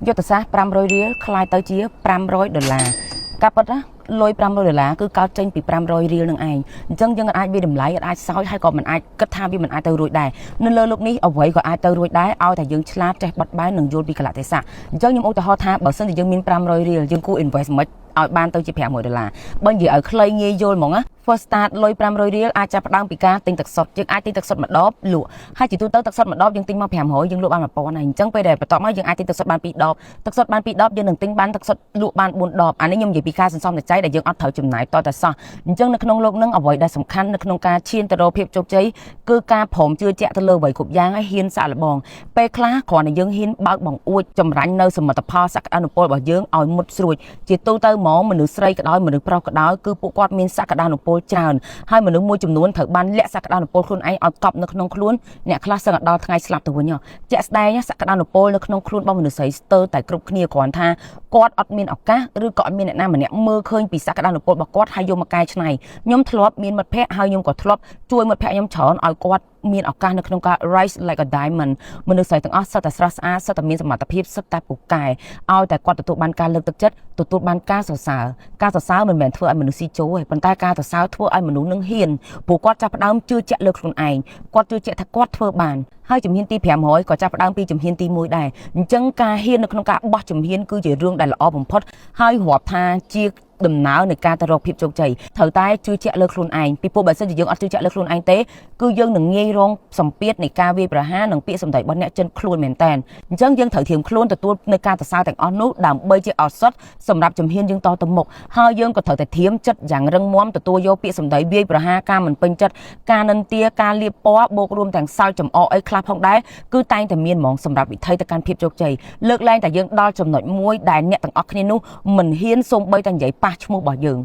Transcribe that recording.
យុទ្ធសាស្ត្រ500រៀលខ្លាយទៅជា$500ការពិតណាលុយ$500គឺកើតចេញពី500រៀលនឹងឯងអញ្ចឹងយើងអាចវាតម្លៃអាចសោយហើយក៏មិនអាចគិតថាវាមិនអាចទៅរួចដែរនៅលើលោកនេះអ្វីក៏អាចទៅរួចដែរឲ្យតែយើងឆ្លាតចេះបត់បែននិងយល់ពីកលៈទេសៈអញ្ចឹងខ្ញុំឧទាហរណ៍ថាបើសិនជាយើងមាន500រៀលយើងគួរ invest មិនឲ្យបានទៅជា$500បើនិយាយឲ្យខ្លីងាយយល់ហ្មងណា first start លុយ500រៀលអាចចាប់ផ្ដើមពីការទិញទឹកសុទ្ធយើងអាចទិញទឹកសុទ្ធមួយដបលក់ហើយជាទូទៅទឹកសុទ្ធមួយដបយើងទិញមក500យើងលក់បាន1000ហើយអញ្ចឹងពេលដែលបន្ទាប់មកយើងអាចទិញទឹកសុទ្ធបាន2ដបទឹកសុទ្ធបាន2ដបយើងនឹងទិញបានទឹកសុទ្ធលក់បាន4ដបអានេះខ្ញុំនិយាយពីការសន្សំតែដែលយើងអត់ត្រូវចំណាយតតែសោះអញ្ចឹងនៅក្នុងលោកនឹងអ្វីដែលសំខាន់នៅក្នុងការឈានទៅរកភាពជោគជ័យគឺការព្រមជឿជាក់ទៅលើអ្វីគ្រប់យ៉ាងហើយហ៊ានសាកល្បងពេលខ្លះគ្រាន់តែយើងហ៊ានបើកបង្អួចចម្រាញ់នៅសមិទ្ធផលសក្តានុពលរបស់យើងឲ្យមុតស្រួចជាទូទៅហ្មងមនុស្សស្រីក៏ដោយមនុស្សប្រុសក៏ដោយគឺពួកគាត់មានសក្តានុពលច្រើនហើយមនុស្សមួយចំនួនត្រូវបានលាក់សក្តានុពលខ្លួនឯងឲ្យកប់នៅក្នុងខ្លួនអ្នកខ្លះសឹងដល់ថ្ងៃស្លាប់ទៅវិញជាក់ស្ដែងសក្តានុពលនៅក្នុងខ្លួនរបស់មនុស្សស្រីស្ទើរតែគ្រប់គ្នាគ្រាន់ថាគាត់អត់មានឱកាសឬក៏អត់មានអ្នកណាម្នាក់មើលឃើញពីសក្តានុពលរបស់គាត់ហើយយកមកកែច្នៃខ្ញុំធ្លាប់មានមិត្តភ័ក្តិហើយខ្ញុំក៏ធ្លាប់ជួយមិត្តភ័ក្តិខ្ញុំច្រើនឲ្យគាត់មានឱកាសនៅក្នុងការ rise like a diamond មនុស្សស្រីទាំងអស់សុទ្ធតែស្រស់ស្អាតសុទ្ធតែមានសមត្ថភាពសុទ្ធតែពូកែឲ្យតែគាត់ទទួលបានការលើកទឹកចិត្តទទួលបានការសរសើរមិនមែនធ្វើឲ្យមនុស្សស៊ីជោទេប៉ុន្តែការសរសើរធ្វើឲ្យមនុស្សនឹងហ៊ានព្រោះគាត់ចាប់ផ្ដើមជឿជាក់លើខ្លួនឯងគាត់ជឿជាក់ថាគាត់ធ្វើបានហើយជំហានទី500ក៏ចាប់ផ្ដើមពីជំហានទី1ដែរអញ្ចឹងការហ៊ាននៅក្នុងការបោះជំហានគឺជារឿងដែលល្អបំផុតហើយរាប់ថាជាដំណើរនៃការទៅរកភាពជោគជ័យត្រូវតែជឿជាក់លើខ្លួនឯងពីព្រោះបើសិនជាយើងអត់ជឿជាក់លើខ្លួនឯងទេគឺយើងនឹងងាយរងសម្ពាធនៃការវាយប្រហារនិងពាក្យសម្ដីរបស់អ្នកចិនខ្លួនមែនតើអញ្ចឹងយើងត្រូវធៀមខ្លួនទទួលនៅការសរសើរទាំងអស់នោះដើម្បីជាឱសថសម្រាប់ជំហានយើងតទៅមុខហើយយើងក៏ត្រូវតែធៀមចិត្តយ៉ាងរឹងមាំទទួលយកពាក្យសម្ដីវាយប្រហារការមិនពេញចិត្តការនិន្ទាការលៀបពណ៌បូករួមទាំងសើចចំអកអីខ្លះផងដែរគឺតែងតែមានហ្មងសម្រាប់វិធីទៅកាន់ភាពជោគជ័យលើកឡើងតែយើងដល់ចំណុចមួយដែលអ្នកទាំងអស់គ្នានោះមិនហ៊ានសូម្បីតែនិយាយប៉ះឈ្មោះរបស់យើង